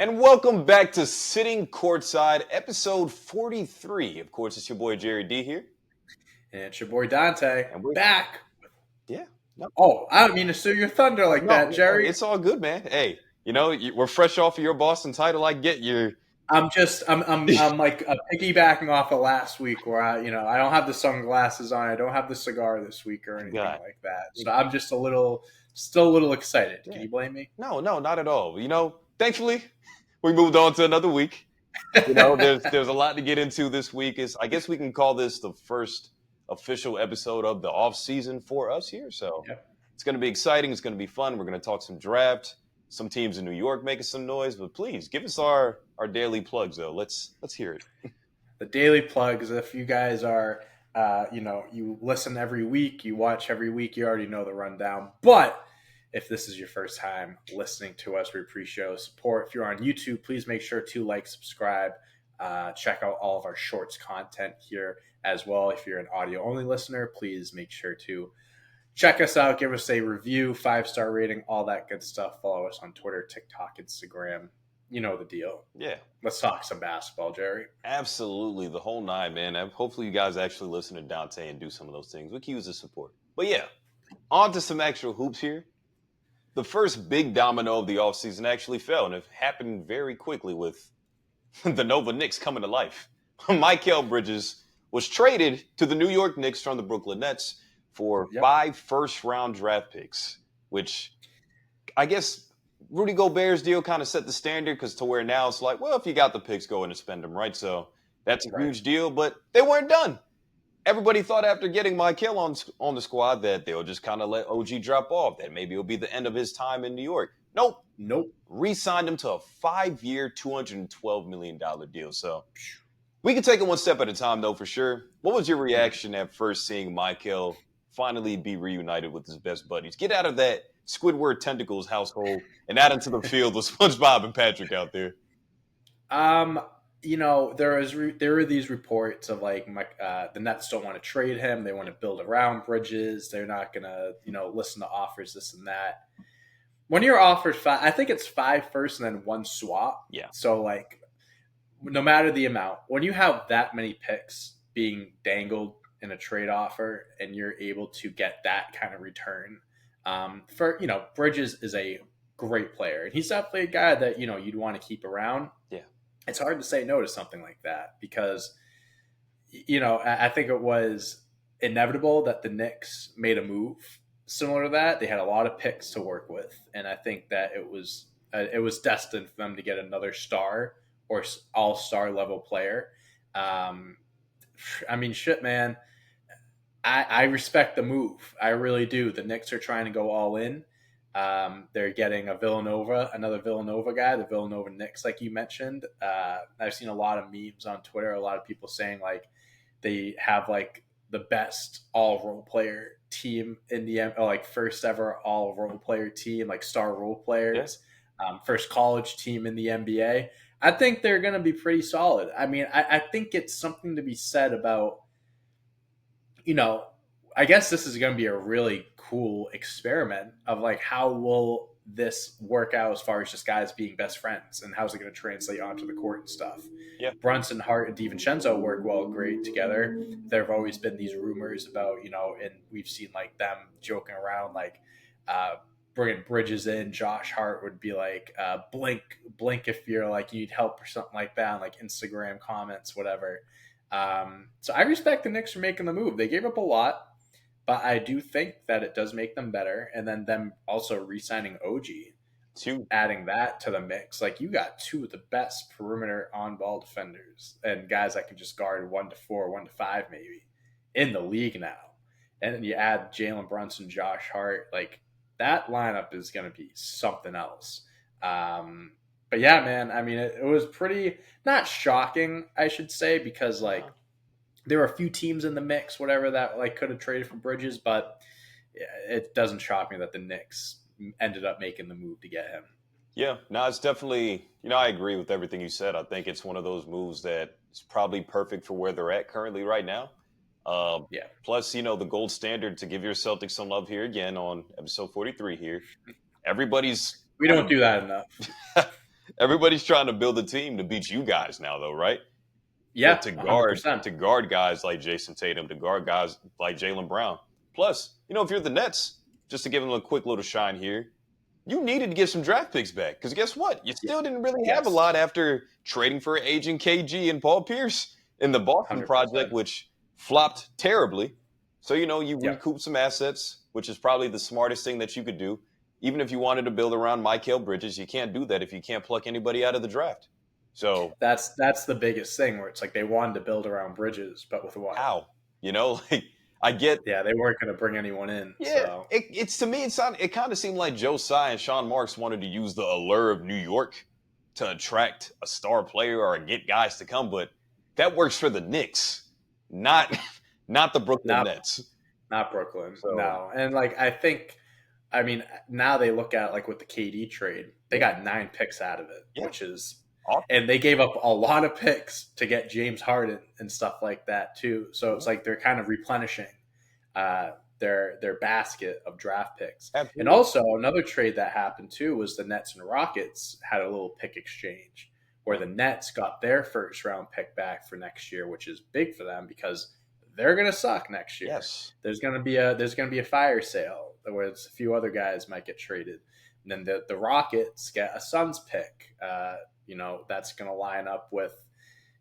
And welcome back to Sitting Courtside, episode 43. Of course, it's your boy Jerry D here. And it's your boy Dante And we're back. yeah. No, Oh, I don't mean to steal your thunder like no, that, Jerry. it's all good, man. Hey, we're fresh off of your Boston title. I get you. I'm like piggybacking off of last week where I don't have the sunglasses on, I don't have the cigar this week or anything God. like that. So I'm just still a little excited. Yeah. Can you blame me? No, not at all. Thankfully, we moved on to another week. There's a lot to get into this week. I guess we can call this the first official episode of the off season for us here. So Yep. It's going to be exciting. It's going to be fun. We're going to talk some draft, some teams in New York making some noise. But please give us our daily plugs, though. Let's hear it. The daily plugs. If you guys are, you listen every week, you watch every week, you already know the rundown. But if this is your first time listening to us, we appreciate your support. If you're on YouTube, please make sure to like, subscribe, check out all of our shorts content here as well. If you're an audio only listener, please make sure to check us out, give us a review, 5-star rating, all that good stuff. Follow us on Twitter, TikTok, Instagram. You know the deal. Yeah. Let's talk some basketball, Jerry. Absolutely. The whole nine, man. Hopefully you guys actually listen to Dante and do some of those things. We can use the support. But yeah, on to some actual hoops here. The first big domino of the offseason actually fell, and it happened very quickly with the Nova Knicks coming to life. Mikal Bridges was traded to the New York Knicks from the Brooklyn Nets for 5 first-round draft picks, which I guess Rudy Gobert's deal kind of set the standard because to where now it's like, well, if you got the picks, go in and spend them, right? So that's a huge deal, but they weren't done. Everybody thought after getting Mikal on the squad that they'll just kind of let OG drop off, that maybe it'll be the end of his time in New York. Nope. Re-signed him to a 5-year, $212 million deal. So we can take it one step at a time, though, for sure. What was your reaction at first seeing Mikal finally be reunited with his best buddies? Get out of that Squidward Tentacles household and out into the field with SpongeBob and Patrick out there. There were these reports of like the Nets don't want to trade him. They want to build around Bridges. They're not going to, listen to offers, this and that. When you're offered 5, I think it's 5 first and then 1 swap. Yeah. So like, no matter the amount, when you have that many picks being dangled in a trade offer and you're able to get that kind of return, Bridges is a great player. And he's definitely a guy that, you'd want to keep around. Yeah. It's hard to say no to something like that because, I think it was inevitable that the Knicks made a move similar to that. They had a lot of picks to work with. And I think that it was destined for them to get another star or all-star level player. Shit, man. I respect the move. I really do. The Knicks are trying to go all in. They're getting another Villanova guy, the Villanova Knicks, like you mentioned. I've seen a lot of memes on Twitter, a lot of people saying like they have like the best all role player team in the like first ever all role player team, like star role players, first college team in the NBA. I think they're going to be pretty solid. I mean, I think it's something to be said about, I guess this is going to be a really cool experiment of like, how will this work out as far as just guys being best friends and how's it going to translate onto the court and stuff? Yeah. Brunson, Hart, and DiVincenzo work great together. There have always been these rumors about, and we've seen like them joking around, like bringing Bridges in. Josh Hart would be like, blink if you're like, you need help or something like that, on like Instagram comments, whatever. So I respect the Knicks for making the move. They gave up a lot, but I do think that it does make them better. And then them also re-signing OG, adding that to the mix. Like, you got 2 of the best perimeter on-ball defenders and guys that can just guard 1 to 4, 1 to 5 maybe in the league now. And then you add Jalen Brunson, Josh Hart. Like, that lineup is going to be something else. But yeah, man, I mean, it was pretty not shocking, I should say, because like there were a few teams in the mix, whatever, that like could have traded for Bridges, but it doesn't shock me that the Knicks ended up making the move to get him. Yeah, no, it's definitely, I agree with everything you said. I think it's one of those moves that is probably perfect for where they're at currently right now. Plus, the gold standard, to give your Celtics some love here again on episode 43 here. We don't do that enough. Everybody's trying to build a team to beat you guys now, though, right? to, Yeah, to guard 100%. to guard guys like Jason Tatum, to guard guys like Jaylen Brown. Plus, if you're the Nets, just to give them a quick little shine here, you needed to get some draft picks back because guess what? You Yeah. still didn't really have a Yes, lot after trading for agent KG and Paul Pierce in the Boston project, 100%. which flopped terribly. So you Yeah. recoup some assets, which is probably the smartest thing that you could do. Even if you wanted to build around Mikal Bridges, you can't do that if you can't pluck anybody out of the draft. So That's the biggest thing where it's like they wanted to build around Bridges, but with what? how? Like I get. Yeah, they weren't going to bring anyone in. Yeah, So it's to me, it kind of seemed like Joe Tsai and Sean Marks wanted to use the allure of New York to attract a star player or get guys to come, but that works for the Knicks, not not the Brooklyn not Nets. not Brooklyn. So No. And like I mean, now they look at like with the KD trade, they got 9 picks out of it, yeah, which is awesome. and they gave up a lot of picks to get James Harden and stuff like that too. So it's like they're kind of replenishing their basket of draft picks. Absolutely. And also another trade that happened too was the Nets and Rockets had a little pick exchange where the Nets got their first round pick back for next year, which is big for them because they're gonna suck next year. Yes, There's gonna be a fire sale where a few other guys might get traded. And then the Rockets get a Suns pick. That's going to line up with,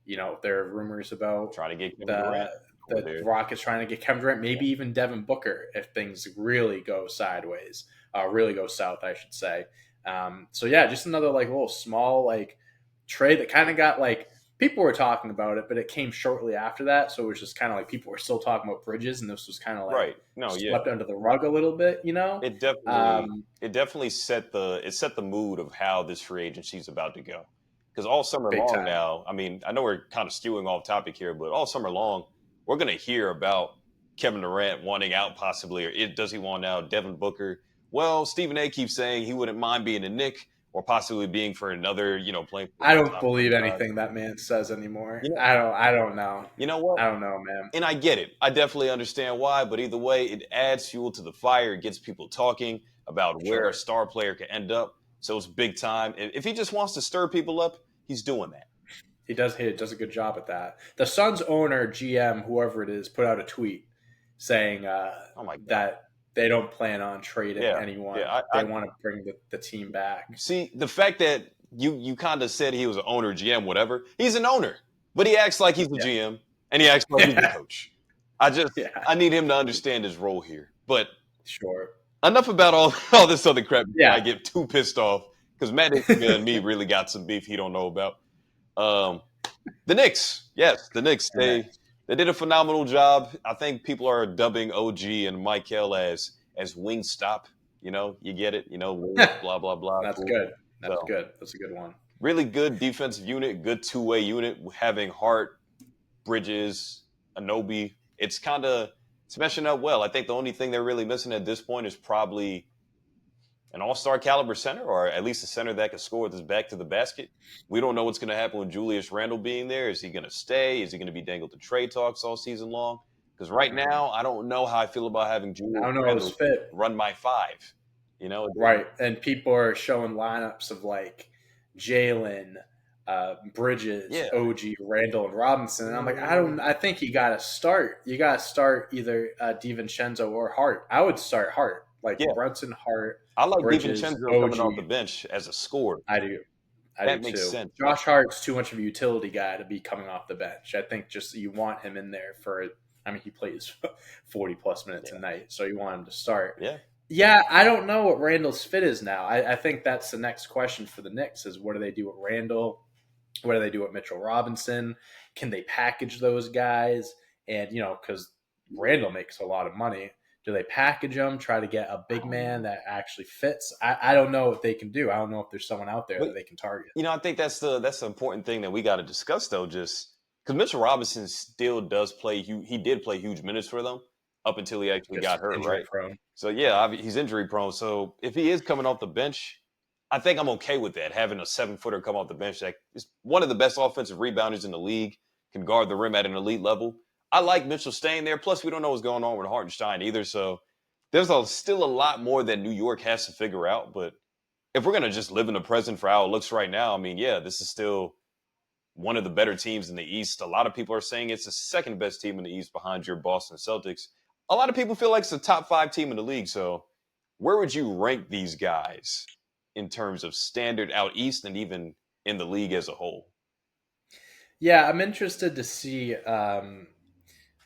there are rumors about trying to get Kevin Durant. the Rockets trying to get Kevin Durant, maybe even Devin Booker if things really go sideways, really go south, I should say. So yeah, just another like little small like trade that kind of got like people were talking about it, but it came shortly after that, so it was just kind of like people were still talking about Bridges, and this was kind of like Right. No, yeah. swept under the rug a little bit, It definitely set the mood of how this free agency is about to go. Because all summer Big long time. now, I mean, I know we're kind of skewing off topic here, but all summer long, we're going to hear about Kevin Durant wanting out possibly, or does he want out? Devin Booker. Well, Stephen A. keeps saying he wouldn't mind being a Knick or possibly being for another, playing. For I don't believe anything that man says anymore. I don't know. You know what? I don't know, man. And I get it. I definitely understand why, but either way, it adds fuel to the fire. It gets people talking about where a star player can end up. So it's big time. If he just wants to stir people up, he's doing that. He does a good job at that. The Suns owner, GM, whoever it is, put out a tweet saying that they don't plan on trading anyone. They want to bring the team back. See, the fact that you kind of said he was an owner, GM, whatever, he's an owner. But he acts like he's a GM, and he acts like he's a coach. I need him to understand his role here. But sure. Enough about all this other crap. Yeah. I get too pissed off because Matt and me really got some beef he don't know about. The Knicks. Yes, the Knicks. They did a phenomenal job. I think people are dubbing OG and Mikal as Wingstop. You get it. Blah, blah, blah. That's good. That's good. That's a good one. Really good defensive unit, good two-way unit, having Hart, Bridges, Anunoby. It's meshing up well. I think the only thing they're really missing at this point is probably an all-star caliber center, or at least a center that can score with his back to the basket. We don't know what's going to happen with Julius Randle being there. Is he going to stay? Is he going to be dangled to trade talks all season long? Because right now, I don't know how I feel about having Julius Randle run my five. Right. And people are showing lineups of like Jalen, Bridges, OG, Randall, and Robinson. And I'm like, I think you got to start. You got to start either DiVincenzo or Hart. I would start Hart. Like Brunson, Hart. I like Bridges, DiVincenzo coming off the bench as a scorer. I do. That makes sense. Josh Hart's too much of a utility guy to be coming off the bench. I think just you want him in there he plays 40 plus minutes a night, so you want him to start. Yeah, I don't know what Randall's fit is now. I think that's the next question for the Knicks is what do they do with Randall? What do they do with Mitchell Robinson? Can they package those guys? And, because Randall makes a lot of money. Do they package them, try to get a big man that actually fits? I don't know what they can do. I don't know if there's someone out there that they can target. I think that's the important thing that we got to discuss, though, just because Mitchell Robinson still does play. He did play huge minutes for them up until he actually got hurt, right? Prone. So, yeah, he's injury prone. So if he is coming off the bench, I think I'm okay with that, having a 7-footer come off the bench that is one of the best offensive rebounders in the league, can guard the rim at an elite level. I like Mitchell staying there. Plus, we don't know what's going on with Hartenstein either. So there's still a lot more that New York has to figure out. But if we're gonna just live in the present for how it looks right now, I mean, yeah, this is still one of the better teams in the East. A lot of people are saying it's the second best team in the East behind your Boston Celtics. A lot of people feel like it's the top 5 team in the league. So, where would you rank these guys in terms of standard out East and even in the league as a whole? Yeah, I'm interested to see.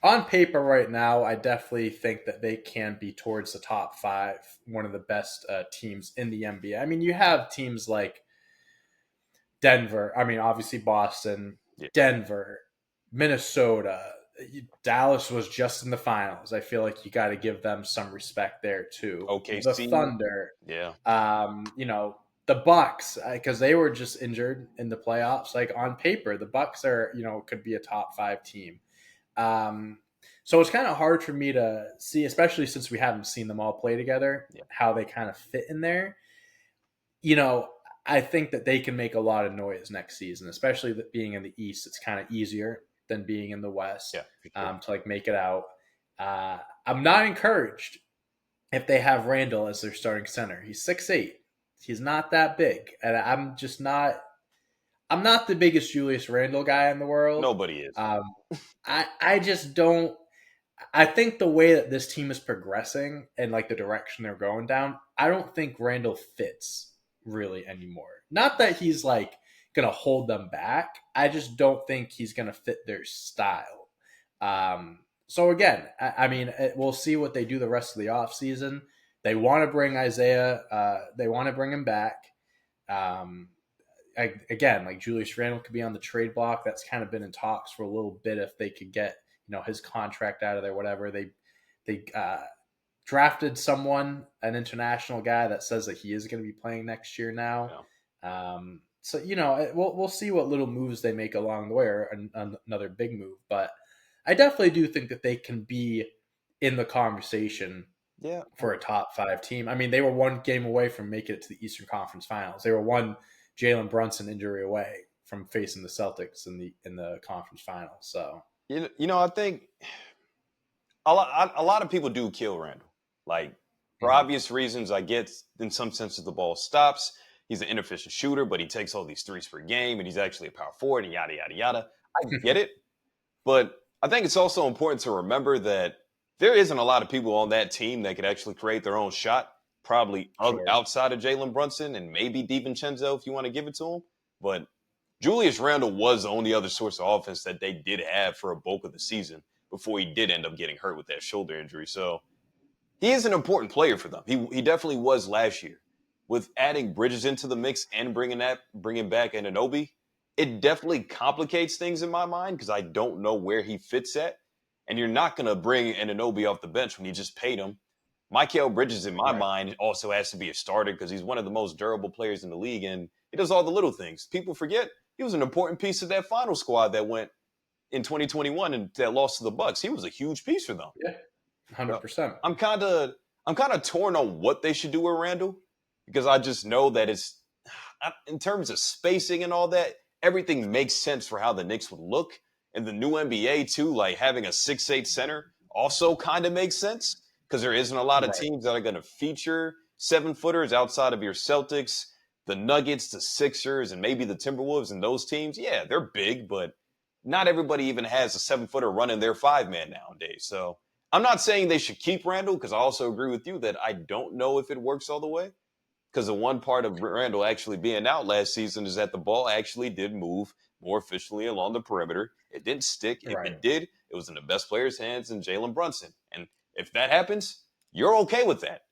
On paper, right now, I definitely think that they can be towards the top five, one of the best teams in the NBA. I mean, you have teams like Denver. I mean, obviously Boston, Yeah. Denver, Minnesota. Dallas was just in the finals. I feel like you got to give them some respect there too. The OKC. Thunder, Yeah. you know, the Bucks, because they were just injured in the playoffs. Like on paper, the Bucks are, could be a top five team. Um, so it's kind of hard for me to see, especially since we haven't seen them all play together, Yeah. how they kind of fit in there. You know, I think that they can make a lot of noise next season, especially that being in the East. It's kind of easier than being in the West, Yeah. For sure. to like make it out. I'm not encouraged if they have Randall as their starting center. He's 6'8". He's not that big, and I'm just not. I'm not the biggest Julius Randle guy in the world. Nobody is. I just don't. I think the way that this team is progressing and like the direction they're going down, I don't think Randall fits really anymore. Not that he's like gonna hold them back. I just don't think he's gonna fit their style. So again, I mean, we'll see what they do the rest of the offseason. They want to bring Isaiah. They want to bring him back. Um, again, like Julius Randle could be on the trade block. That's kind of been in talks for a little bit if they could get his contract out of there. Whatever they drafted someone, an international guy that says that he is going to be playing next year now. Yeah. So we'll see what little moves they make along the way, or another big move. But I definitely do think that they can be in the conversation Yeah. for a top five team. I mean, they were one game away from making it to the Eastern Conference Finals. They were one Jalen Brunson injury away from facing the Celtics in the conference finals. So I think a lot of people do kill Randall. Like, for mhm. obvious reasons, I get in some senses the ball stops. He's an inefficient shooter, but he takes all these threes per game, and he's actually a power forward, and yada yada yada. I get it, but I think it's also important to remember that there isn't a lot of people on that team that could actually create their own shot. Probably Sure. outside of Jalen Brunson and maybe DiVincenzo if you want to give it to him. But Julius Randle was the only other source of offense that they did have for a bulk of the season before he did end up getting hurt with that shoulder injury. So he is an important player for them. He definitely was last year. With adding Bridges into the mix and bringing back Anunoby, it definitely complicates things in my mind because I don't know where he fits at. And you're not going to bring Anunoby off the bench when you just paid him. Mikal Bridges, in my Right. mind, also has to be a starter because he's one of the most durable players in the league, and he does all the little things. People forget he was an important piece of that final squad that went in 2021 and that lost to the Bucks. He was a huge piece for them. Yeah. So 100%. I'm kind of torn on what they should do with Randall because I just know that it's in terms of spacing and all that, everything makes sense for how the Knicks would look. And the new NBA too, like having a 6'8" center also kind of makes sense because there isn't a lot of Right. teams that are going to feature 7-footers outside of your Celtics, the Nuggets, the Sixers, and maybe the Timberwolves and those teams. Yeah, they're big, but not everybody even has a 7-footer running their 5-man nowadays. So I'm not saying they should keep Randall because I also agree with you that I don't know if it works all the way. Because the one part of Randall actually being out last season is that the ball actually did move more efficiently along the perimeter. It didn't stick. If Right. it did, it was in the best player's hands in Jalen Brunson. And if that happens, you're okay with that.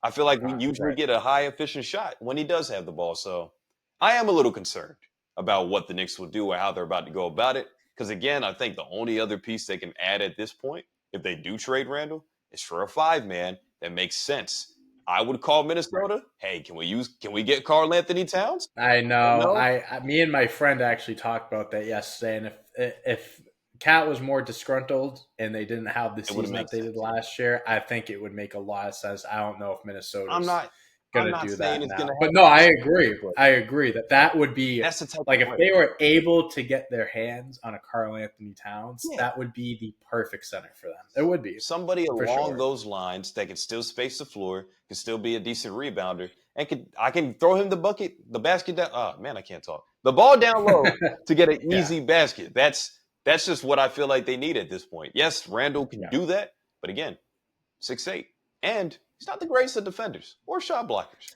I feel like we usually Right. get a high efficient shot when he does have the ball. So I am a little concerned about what the Knicks will do or how they're about to go about it. Because again, I think the only other piece they can add at this point, if they do trade Randall, is for a 5-man that makes sense. I would call Right. Minnesota. Hey, can we get Carl Anthony Towns? I know. No. Me and my friend actually talked about that yesterday, and if Cat was more disgruntled and they didn't have the It would have season made that they did sense. Yeah. last year, I think it would make a lot of sense. I don't know if I'm Minnesota's not. I'm gonna not do saying that it's now. gonna But happen no, I this agree. year, but I agree that would be that's the type like of if player. they were able to get their hands on a Karl Anthony Towns, Yeah. that would be the perfect center for them. It would be Somebody for along sure. those lines that can still space the floor, can still be a decent rebounder, and I can throw him the basket down. Oh man, I can't talk. The ball down low to get an Yeah, easy basket. That's just what I feel like they need at this point. Yes, Randall can yeah. do that, but again, 6'8", and he's not the greatest of defenders or shot blockers.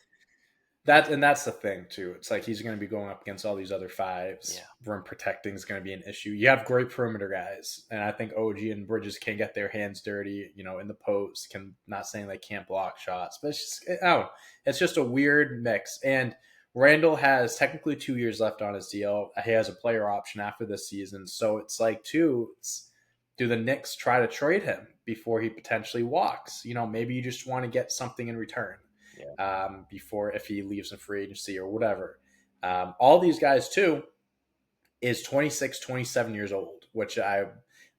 That's the thing too. It's like he's going to be going up against all these other Yeah, fives. Rim protecting is going to be an issue. You have great perimeter guys, and I think OG and Bridges can get their hands dirty. In the post. Can not saying they can't block shots, but it's just a weird mix. And Randall has technically 2 years left on his deal. He has a player option after this season, so it's like do the Knicks try to trade him before he potentially walks? Maybe you just want to get something in return yeah. before if he leaves in free agency or whatever. All these guys too is 26, 27 years old, which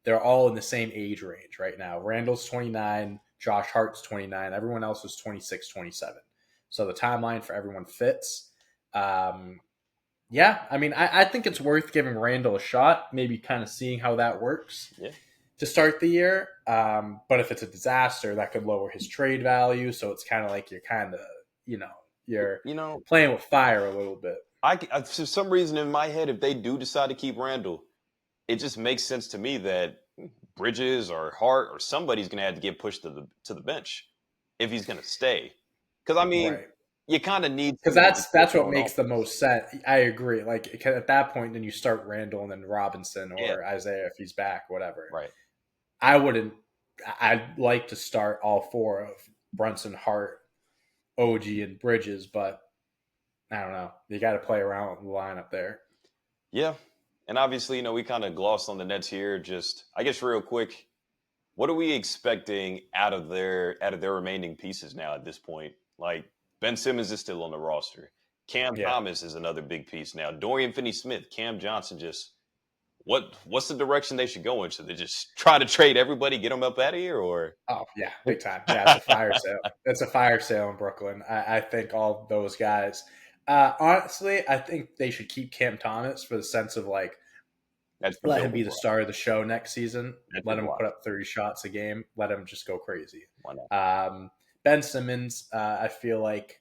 they're all in the same age range right now. Randall's 29, Josh Hart's 29, everyone else is 26, 27. So the timeline for everyone fits. Yeah, I mean, I think it's worth giving Randall a shot, maybe kind of seeing how that works Yeah. to start the year. But if it's a disaster, that could lower his trade value. So it's kind of like you're kind of, you're You know, playing with fire a little bit. for some reason in my head, if they do decide to keep Randall, it just makes sense to me that Bridges or Hart or somebody's going to have to get pushed to the bench if he's going to stay. Because I mean, Right. you kind of need Because somebody to that's take what on makes the offense. most sense. I agree. Like at that point, then you start Randall and then Robinson Yeah, or Isaiah if he's back, whatever. right. I wouldn't. I'd like to start all four of Brunson, Hart, OG, and Bridges, but I don't know. You got to play around with the lineup there. Yeah, and obviously, we kind of glossed on the Nets here. Just, I guess, real quick, what are we expecting out of their remaining pieces now at this point? Like Ben Simmons is still on the roster. Cam Yeah. Thomas is another big piece now. Dorian Finney-Smith, Cam Johnson, just what's the direction they should go in? Should they just try to trade everybody, get them up out of here, or Oh yeah, big time. Yeah, it's a fire sale. It's a fire sale in Brooklyn. I think all those guys. Honestly, I think they should keep Cam Thomas for the sense of like that's the let him building be the block? star of the show next season. That's Let your him block. put up 30 shots a game. Let him just go crazy. Why not? Ben Simmons, I feel like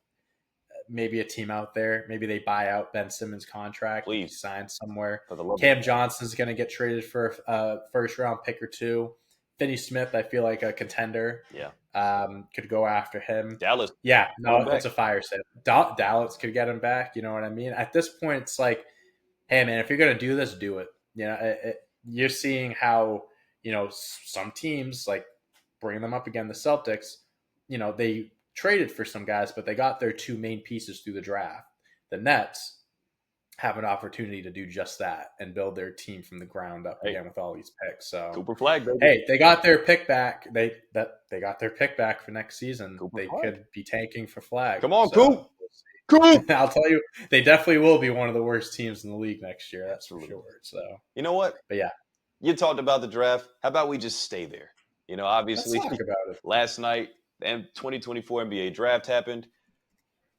maybe a team out there, maybe they buy out Ben Simmons' contract if he Please, signs somewhere. for the love of Cam God. Johnson's going to get traded for a first round pick or two. Finney Smith, I feel like a contender Yeah, could go after him. Dallas, Yeah, get no, them back. it's a fire sale. Dallas could get him back. You know what I mean? At this point, it's like, hey man, if you're gonna do this, do it. You're seeing how some teams like bringing them up again. The Celtics, they traded for some guys, but they got their two main pieces through the draft. The Nets have an opportunity to do just that and build their team from the ground up Hey, again with all these picks. So Cooper Flag, baby. hey, they got their pick back. They got their pick back for next season. Cooper They Flag. could be tanking for Flag. Come on, So Coop. Coop. I'll tell you, they definitely will be one of the worst teams in the league next year. That's for Absolutely. sure. So, You know what? but yeah, You talked about the draft. How about we just stay there? let's Obviously, talk about it. last night, the 2024 NBA draft happened.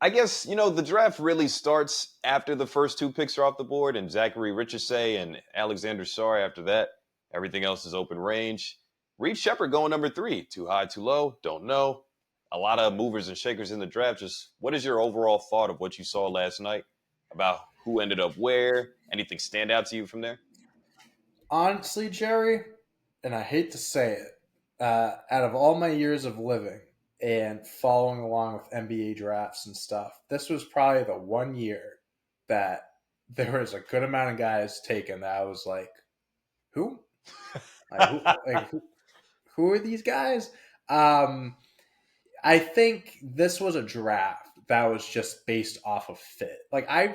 I guess, the draft really starts after the first two picks are off the board, and Zaccharie Risacher and Alexander Sarr after that. Everything else is open range. Reed Shepard going number 3. Too high, too low? Don't know. A lot of movers and shakers in the draft. Just what is your overall thought of what you saw last night about who ended up where? Anything stand out to you from there? Honestly, Jerry, and I hate to say it, out of all my years of living and following along with NBA drafts and stuff, this was probably the one year that there was a good amount of guys taken that I was like, who? Who are these guys? Um, I think this was a draft that was just based off of fit. Like I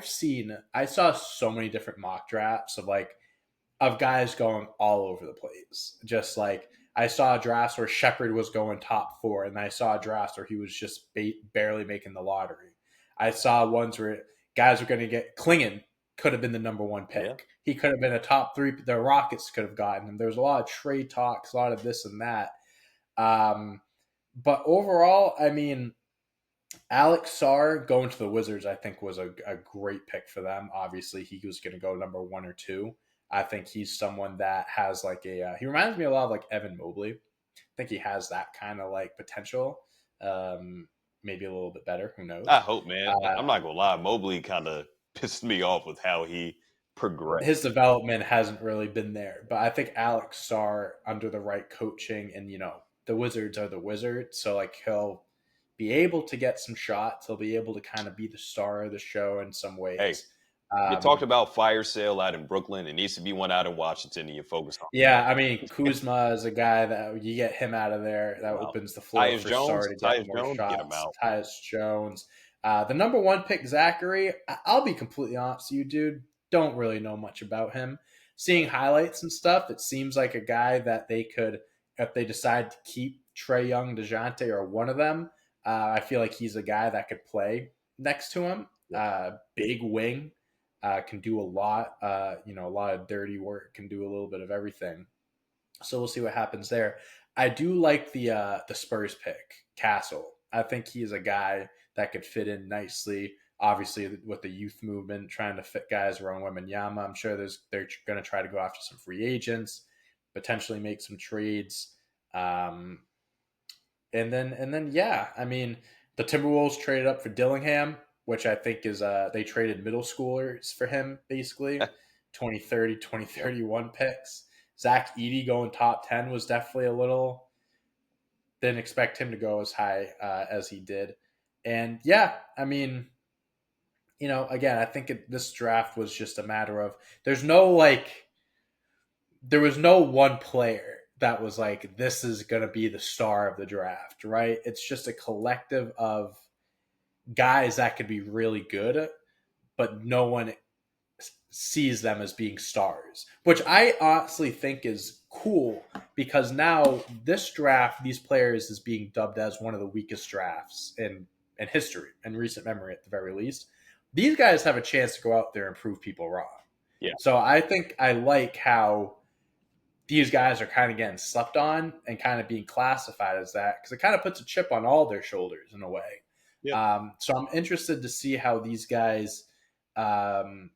saw so many different mock drafts of guys going all over the place. Just like I saw drafts where Shepard was going top 4, and I saw drafts where he was just barely making the lottery. I saw ones where guys were going to get Klingon could have been the number 1 Yeah. pick. He could have been a top 3. The Rockets could have gotten him. There was a lot of trade talks, a lot of this and that. But overall, I mean, Alex Sarr going to the Wizards, I think, was a great pick for them. Obviously, he was going to go number 1 or 2. I think he's someone that has like he reminds me a lot of like Evan Mobley. I think he has that kind of like potential. Um, Maybe a little bit better. Who I knows? hope, man. Uh, I'm not gonna lie. Mobley kind of pissed me off with how he his progressed. development hasn't really been there, but I think Alex Sarr under the right coaching, and the Wizards are the Wizards, so like he'll be able to get some shots. He'll be able to kind of be the star of the show in some Hey, ways. you talked Um, about fire sale out in Brooklyn. It needs to be one out in Washington, and you focus on. yeah, I mean Kuzma is a guy that you get him out of there, that Wow. opens the floor Tyus for Sarr Jones, to get Tyus more Jones, get him shots. out. Tyus Jones, the number one pick, Zaccharie. I'll be completely honest with you, dude. Don't really know much about him. Seeing highlights and stuff, it seems like a guy that they could, if they decide to keep Trae Young, DeJounte, or one of them. I feel like he's a guy that could play next to him. Yeah. Big wing, can do a lot. A lot of dirty work, can do a little bit of everything. So we'll see what happens there. I do like the Spurs pick, Castle. I think he is a guy that could fit in nicely. Obviously, with the youth movement, trying to fit guys around Wembanyama, I'm sure they're going to try to go after some free agents, potentially make some trades. Um, and then yeah, I mean the Timberwolves traded up for Dillingham, which I think is they traded middle schoolers for him basically, 2030, Yep. 2031 picks. Zach Edey going top 10 was definitely a little, didn't expect him to go as high as he did. And yeah, I mean, again, I think this draft was just a matter of there's no like there was no one player that was like this is going to be the star of the draft, right? It's just a collective of guys that could be really good, but no one sees them as being stars, which I honestly think is cool because now this draft, these players is being dubbed as one of the weakest drafts in history, in recent memory at the very least. These guys have a chance to go out there and prove people wrong. Yeah. So I think I like how these guys are kind of getting slept on and kind of being classified as that because it kind of puts a chip on all their shoulders in a way. Yeah. So I'm interested to see how these guys, um,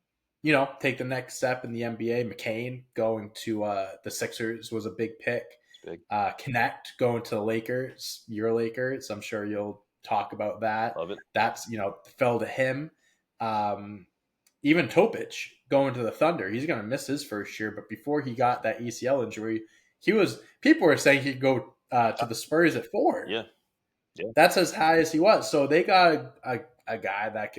take the next step in the NBA. McCain going to the Sixers was a big pick. It's big. Connect going to the Lakers, your Lakers. I'm sure you'll talk about that. Love it. That's fell to him. Um, Even Topic going to the Thunder, he's going to miss his first year. But before he got that ACL injury, people were saying he'd go to the Spurs at 4. Yeah. Yeah. That's as high as he was. So they got a guy that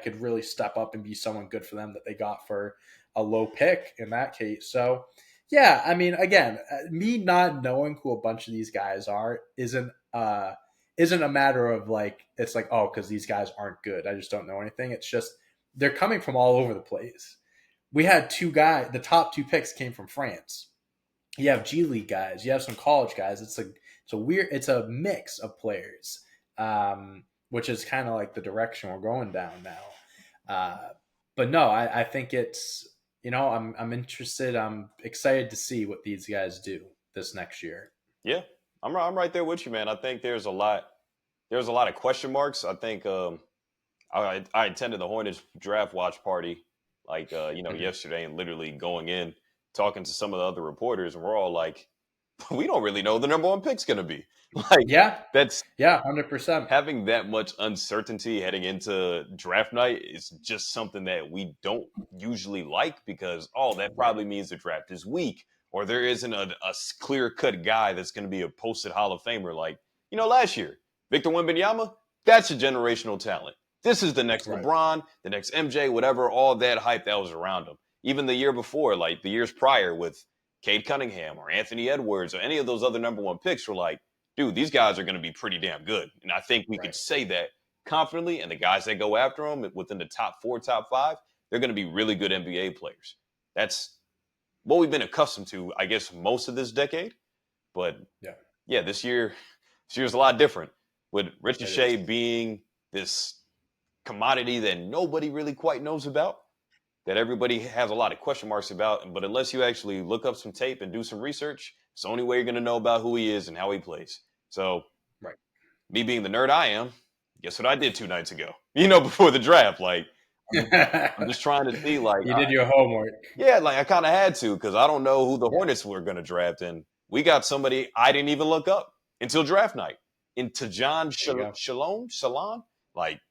could really step up and be someone good for them that they got for a low pick in that case. So yeah, I mean, again, me not knowing who a bunch of these guys are isn't a matter of like it's like, oh, because these guys aren't good, I just don't know anything. It's just they're coming from all over the place. We had the top two picks came from France. You have G League guys, you have some college guys. It's a mix of players, which is kind of like the direction we're going down now. But no, I think it's I'm interested. I'm excited to see what these guys do this next year. Yeah. I'm right there with you, man. I think there's a lot of question marks. I think I attended the Hornets draft watch party Mhm. yesterday, and literally going in talking to some of the other reporters, and we're all like, we don't really know the number one pick's going to be. Like Yeah, that's yeah, 100%. having that much uncertainty heading into draft night is just something that we don't usually like because that Right, probably means the draft is weak or there isn't a clear cut guy that's going to be a posted Hall of Famer like last year Victor Wembanyama. That's a generational talent. This is the next right, LeBron, the next MJ, whatever. All that hype that was around him. Even the year before, like the years prior with Cade Cunningham or Anthony Edwards or any of those other number one picks, were like, dude, these guys are going to be pretty damn good. And I think we could right. say that confidently. And the guys that go after them within the top 4, top 5, they're going to be really good NBA players. That's what we've been accustomed to, I guess, most of this decade. But Yeah, yeah, this year's a lot different with it is. Ricochet being this commodity that nobody really quite knows about, that everybody has a lot of question marks about. But unless you actually look up some tape and do some research, it's the only way you're going to know about who he is and how he plays. So Right. me being the nerd I am, guess what I did 2 nights ago? Before the draft. Like, I'm just trying to see, like, You did your homework. yeah, like I kind of had to because I don't know who the Hornets were going to draft, and we got somebody I didn't even look up until draft night. Into John Shalom, like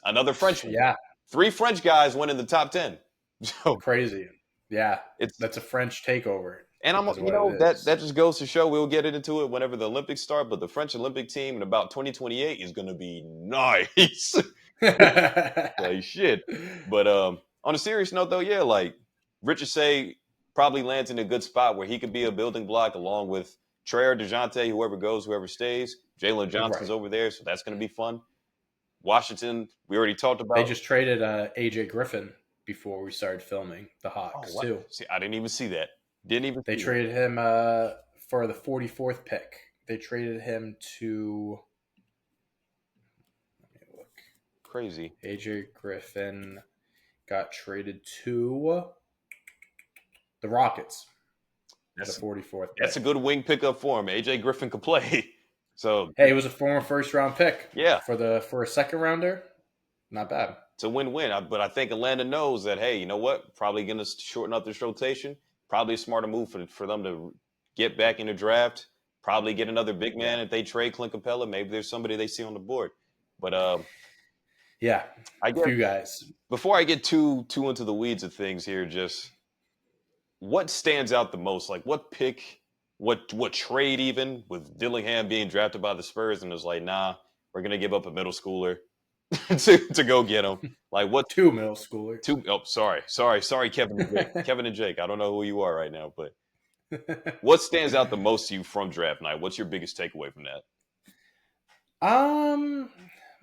another Frenchman. Yeah, 3 French guys went in the top 10. So crazy. Yeah, it's that's a French takeover. and I'm Is what it that is. just goes to show we'll get into it whenever the Olympics start. But the French Olympic team in about 2028 is going to be nice. Like shit. But on a serious note, though, yeah, like Risacher probably lands in a good spot where he could be a building block along with Trey or DeJounte, whoever goes, whoever stays. Jalen Johnson's Right. over there, so that's going to be fun. Washington, we already talked They about. just traded AJ Griffin before we started filming the Oh, Hawks what? too. See, I didn't even see that. Didn't even They see traded him for the 44th pick. They traded him to. Let me look. that. Crazy. AJ Griffin got traded to the Rockets. That's The 44th pick. that's a good wing pickup for him. AJ Griffin could play. So Hey, it was a former first round pick. yeah, For a second rounder, not bad. it's a win-win. But I think Atlanta knows that, hey, you know what? Probably going to shorten up this rotation. Probably a smarter move for them to get back in the draft. Probably get another big man if they trade Clint Capella. Maybe there's somebody they see on the board. But Yeah, I a guess few guys. before I get too into the weeds of things here, just what stands out the most? Like what pick, what trade even with Dillingham being drafted by the Spurs and it's like, nah, we're gonna give up a middle schooler to go get him. Like what 2 middle schoolers. sorry, Kevin and Jake. Kevin and Jake. I don't know who you are right now, but what stands out the most to you from draft night? What's your biggest takeaway from that?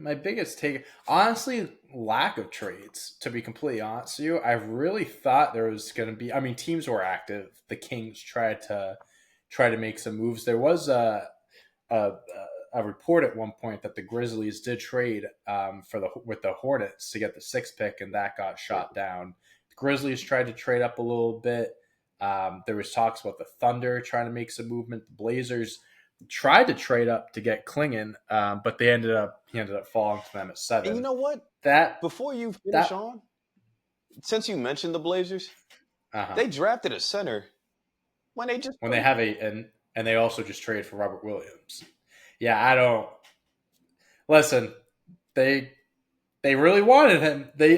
My biggest take, honestly, lack of trades. To be completely honest with you, I really thought there was going to be. I mean, teams were active. The Kings tried to make some moves. There was a, a report at one point that the Grizzlies did trade with the Hornets to get the 6th pick, and that got shot down. The Grizzlies tried to trade up a little bit. There was talks about the Thunder trying to make some movement. The Blazers tried to trade up to get Klingon, but he ended up falling to them at 7. And you know what? That Before you finish that on, since you mentioned the Blazers, uh-huh. they drafted a center when they have and they also just traded for Robert Williams. Yeah, I don't listen. They really wanted him. They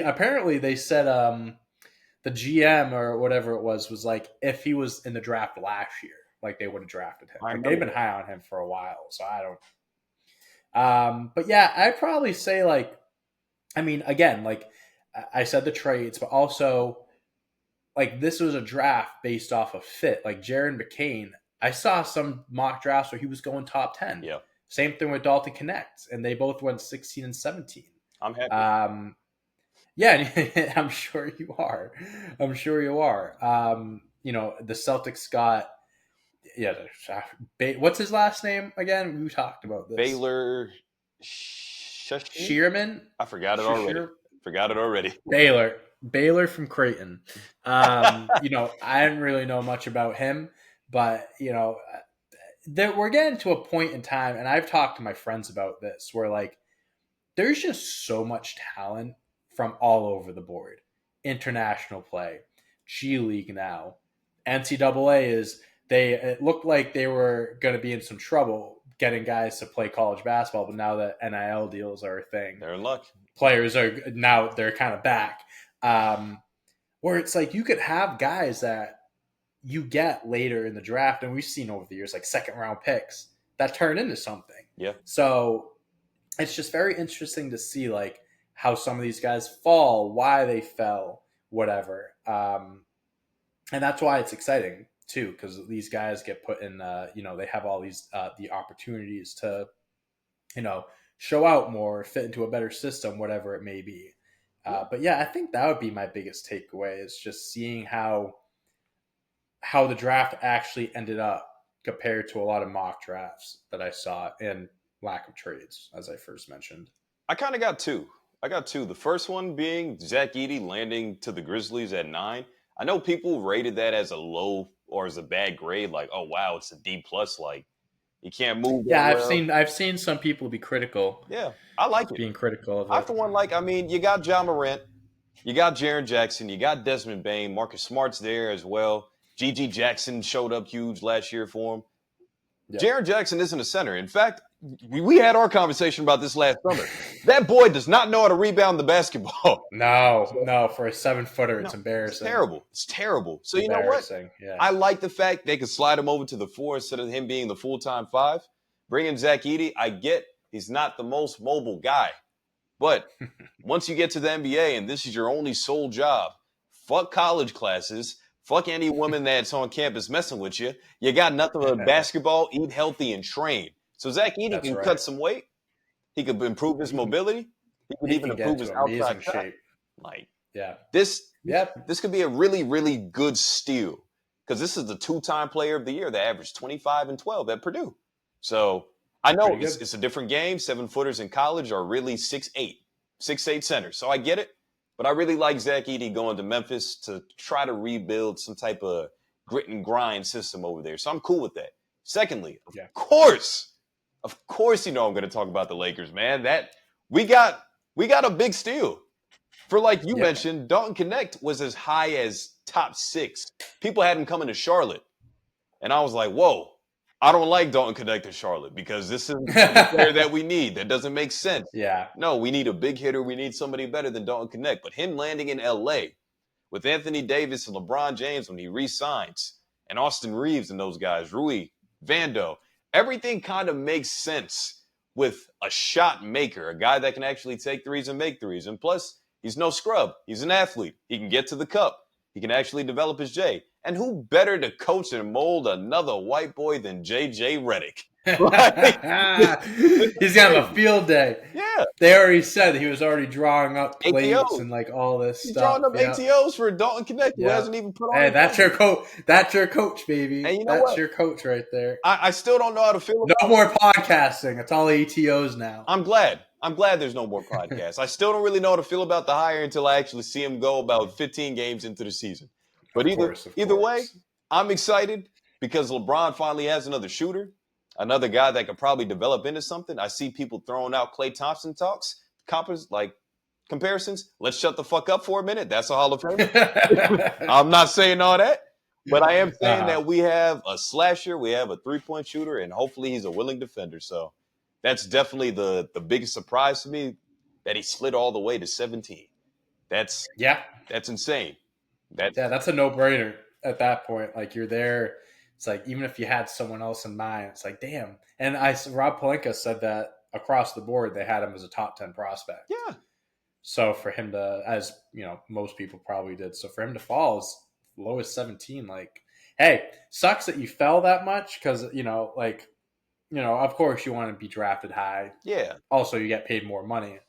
said the GM or whatever it was like if he was in the draft last year, like they would have drafted him. Like they've been high on him for a while, so I don't. But yeah, I'd probably say like, I mean, again, like I said the trades, but also like this was a draft based off of fit. Like Jaron McCain, I saw some mock drafts where he was going top 10. Yeah. Same thing with Dalton Connect, and they both went 16 and 17. I'm happy. Yeah, I'm sure you are. I'm sure you are. The Celtics got what's his last name again? We talked about this. Baylor Shearman. I forgot it already. Baylor from Creighton. I didn't really know much about him, but we're getting to a point in time, and I've talked to my friends about this, where like there's just so much talent from all over the board. International play, G League now, NCAA it looked like they were going to be in some trouble getting guys to play college basketball, but now that NIL deals are a thing, they're in luck. Players they're kind of back. Where it's like you could have guys that you get later in the draft, and we've seen over the years like 2nd round picks that turn into something. Yeah. So it's just very interesting to see like how some of these guys fall, why they fell, whatever. And that's why it's exciting too, because these guys get put in, they have all these the opportunities to, show out more, fit into a better system, whatever it may be. But yeah, I think that would be my biggest takeaway is just seeing how the draft actually ended up compared to a lot of mock drafts that I saw and lack of trades, as I first mentioned. I kind of got two. The first one being Zach Edey landing to the Grizzlies at 9. I know people rated that as a low or as a bad grade, like, oh wow, it's a D plus. Like He can't move that Yeah, well. I've seen some people be critical, Yeah, I like it. being critical of I it. for one like. I mean, you got John Morant, you got Jaren Jackson, you got Desmond Bain, Marcus Smart's there as well. GG Jackson showed up huge last year for him. Yeah. Jaren Jackson isn't a center. In fact, we had our conversation about this last summer. That boy does not know how to rebound the basketball. No, So, no, for a 7-footer, it's no, it's embarrassing. terrible. It's terrible. So you know what? Embarrassing. Yeah. I like the fact they could slide him over to the 4 instead of him being the full-time 5. Bringing Zaccharie, I get he's not the most mobile guy. But once you get to the NBA and this is your only sole job, fuck college classes, fuck any woman that's on campus messing with you. You got nothing but basketball, eat healthy, and train. So Zach Edey That's can right. cut some weight. He could improve his mobility. He could He even can get improve his into outside amazing shot. shape. Like Yeah. this, Yep. this could be a really, really good steal because this is the 2-time player of the year that averaged 25 and 12 at Purdue. So I know Pretty good. it's a different game. 7-footers in college are really 6'8", 6'8" centers. So I get it. But I really like Zach Edey going to Memphis to try to rebuild some type of grit and grind system over there. So I'm cool with that. Secondly, Yeah. of course, I'm going to talk about the Lakers, man. That we got a big steal. For like you Yeah. mentioned, Dalton Connect was as high as top 6. People had him coming to Charlotte. And I was like, whoa, I don't like Dalton Connect to Charlotte because this is the player that we need. That doesn't make sense. Yeah. No, we need a big hitter. We need somebody better than Dalton Connect. But him landing in LA with Anthony Davis and LeBron James when he re-signs, and Austin Reeves and those guys, Rui, Vando, everything kind of makes sense with a shot maker, a guy that can actually take threes and make threes. And plus, he's no scrub. He's an athlete. He can get to the cup. He can actually develop his J. And who better to coach and mold another white boy than J.J. Redick? He's gonna have a field day. Yeah. They already said he was already drawing up plays ATOs. and like all this He's stuff. drawing up ATOs for Dalton Connect, who hasn't even put on. Hey, that's your coach. That's your coach, baby. And you know that's what? your coach right there. I still don't know how to feel No about more podcasting. It's all ATOs now. I'm glad there's no more podcasts. I still don't really know how to feel about the hire until I actually see him go about 15 games into the season. But either way, I'm excited because LeBron finally has another shooter, another guy that could probably develop into something. I see people throwing out Klay Thompson comparisons. Let's shut the fuck up for a minute. That's a Hall of Fame. I'm not saying all that, but I am saying that we have a slasher, we have a 3-point shooter, and hopefully he's a willing defender. So that's definitely the biggest surprise to me that he slid all the way to 17. That's insane. That's a no-brainer at that point. Like you're there. It's like even if you had someone else in mind, it's like damn. And Rob Pelinka said that across the board they had him as a top 10 prospect. Yeah. So for him to, as you know, most people probably did. So for him to fall as low as 17, like, hey, sucks that you fell that much because of course you want to be drafted high. Yeah. Also, you get paid more money.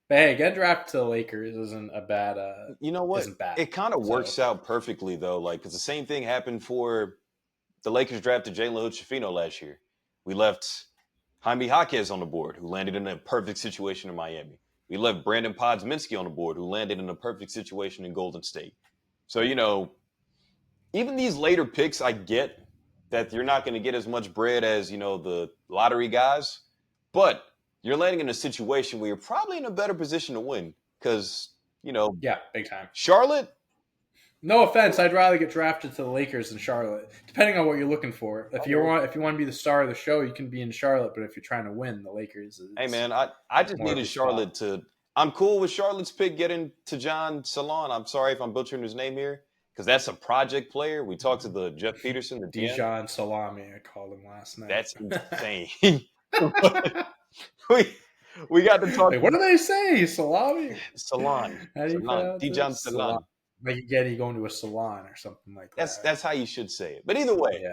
But hey, getting drafted to the Lakers isn't a bad. You know what? Isn't bad. It kind of works out perfectly though, like because the same thing happened for the Lakers drafted Jalen Hood-Schifino last year. We left Jaime Jaquez on the board, who landed in a perfect situation in Miami. We left Brandon Podziemski on the board, who landed in a perfect situation in Golden State. So even these later picks, I get that you're not going to get as much bread as the lottery guys, but you're landing in a situation where you're probably in a better position to win because, big time. Charlotte. No offense, I'd rather get drafted to the Lakers than Charlotte, depending on what you're looking for. If you want to be the star of the show, you can be in Charlotte. But if you're trying to win, the Lakers. Hey man, I just needed Charlotte to. I'm cool with Charlotte's pick getting to John Salon. I'm sorry if I'm butchering his name here because that's a project player. We talked to the Jeff Peterson, the DM. Dijon Salami, I called him last night. That's insane. we got to talk. Wait, what do they say? Salami? Salon. How do you pronounce Dijon Salon. Like you get going to a salon or something like that. That's how you should say it. But either way,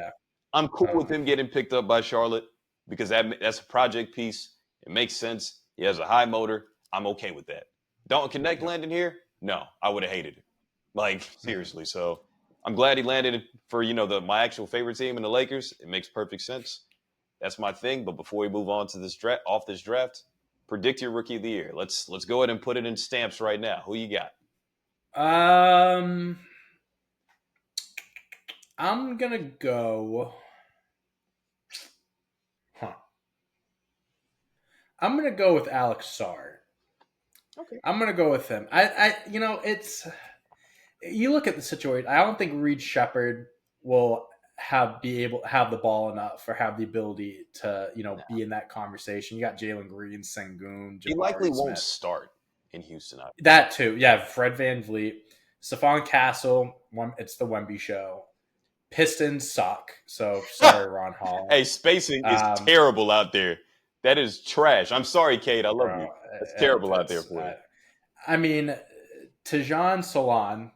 I'm cool with him getting picked up by Charlotte because that's a project piece. It makes sense. He has a high motor. I'm okay with that. Dalton Connect landing here? No, I would have hated it. Like seriously. So I'm glad he landed for my actual favorite team in the Lakers. It makes perfect sense. That's my thing. But before we move on to this draft, predict your rookie of the year. Let's go ahead and put it in stamps right now. Who you got? I'm gonna go. I'm gonna go with Alex Sarr. Okay. I'm gonna go with him. It's you look at the situation. I don't think Reed Shepard will be able to have the ball enough or have the ability to be in that conversation. You got Jalen Green, Sengun, He likely Jabari won't Smith. start in Houston. That too, yeah. Fred VanVleet, Stephon Castle. It's the Wemby show. Pistons suck. So sorry, Ron Hall. Hey, spacing is terrible out there. That is trash. I'm sorry, Kate. I love you. Bro, That's terrible out there for you. I mean, Tajon Salon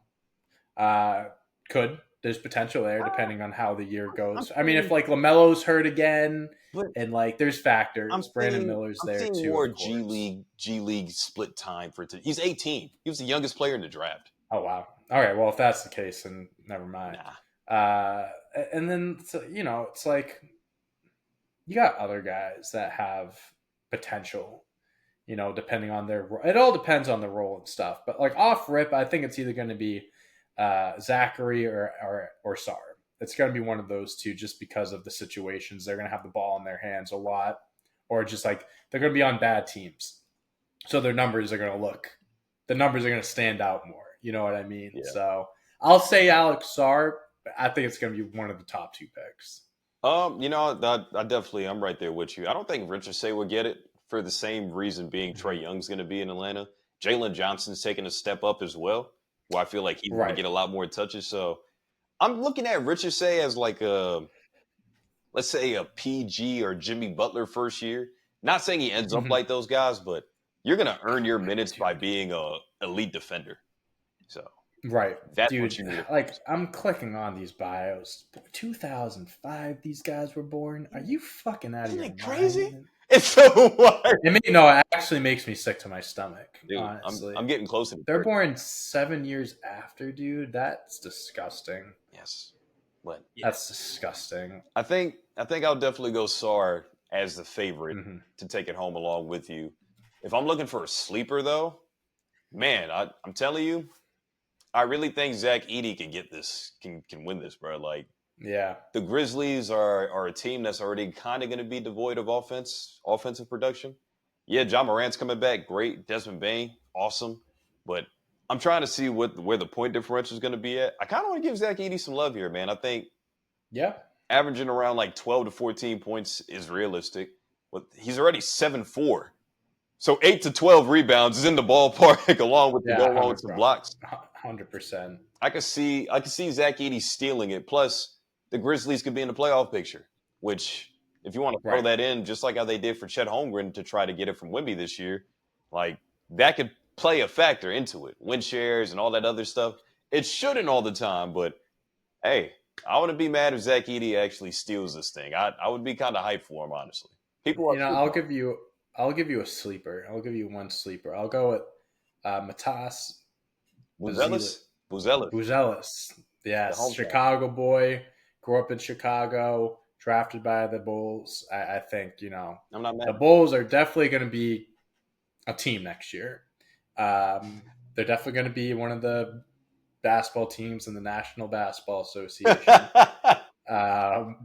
could. There's potential there depending on how the year goes. I mean, if like LaMelo's hurt again, and like there's factors. Brandon Miller's there too. More G League split time for it. He's 18. He was the youngest player in the draft. Oh wow. All right. Well, if that's the case, then never mind. And then it's like you got other guys that have potential. Depending on their role. It all depends on the role and stuff. But like off rip, I think it's either going to be Zaccharie or Sarr. It's going to be one of those two, just because of the situations. They're going to have the ball in their hands a lot, or just like they're going to be on bad teams, so their numbers are going to stand out more. You know what I mean? Yeah. So I'll say Alex Sarr. I think it's going to be one of the top two picks. I'm right there with you. I don't think Risacher would get it for the same reason being Trae Young's going to be in Atlanta. Jalen Johnson's taking a step up as well, where I feel like he's going to get a lot more touches. So I'm looking at Risacher as like let's say a PG or Jimmy Butler first year. Not saying he ends up like those guys, but you're going to earn your minutes by being a elite defender. So that's what you need. Like I'm clicking on these bios. 2005, these guys were born. Are you fucking out of your mind? Crazy? It's so what? It actually makes me sick to my stomach. Dude, honestly, I'm getting closer. They're born 7 years after, dude. That's disgusting. Yes, that's disgusting. I think I'll definitely go Sarr as the favorite to take it home along with you. If I'm looking for a sleeper, though, man, I'm telling you, I really think Zach Edey can get this, can win this, bro. Like, yeah, the Grizzlies are a team that's already kind of going to be devoid of offensive production. Yeah, John Morant's coming back, great. Desmond Bane, awesome. But I'm trying to see where the point differential is going to be at. I kind of want to give Zach Edey some love here, man. I think averaging around like 12 to 14 points is realistic. But he's already 7'4". So 8 to 12 rebounds is in the ballpark along with some blocks. 100%. I could see Zach Edey stealing it. Plus, the Grizzlies could be in the playoff picture, which, if you want to throw that in, just like how they did for Chet Holmgren to try to get it from Wemby this year, like that could play a factor into it. Win shares and all that other stuff. It shouldn't all the time, but hey, I wouldn't be mad if Zach Edey actually steals this thing. I would be kind of hyped for him, honestly. I'll give you a sleeper. I'll give you one sleeper. I'll go with Matas Buzelis. Yes, Chicago boy. Grew up in Chicago. Drafted by the Bulls. I think, I'm not mad. The Bulls are definitely going to be a team next year. They're definitely going to be one of the basketball teams in the National Basketball Association.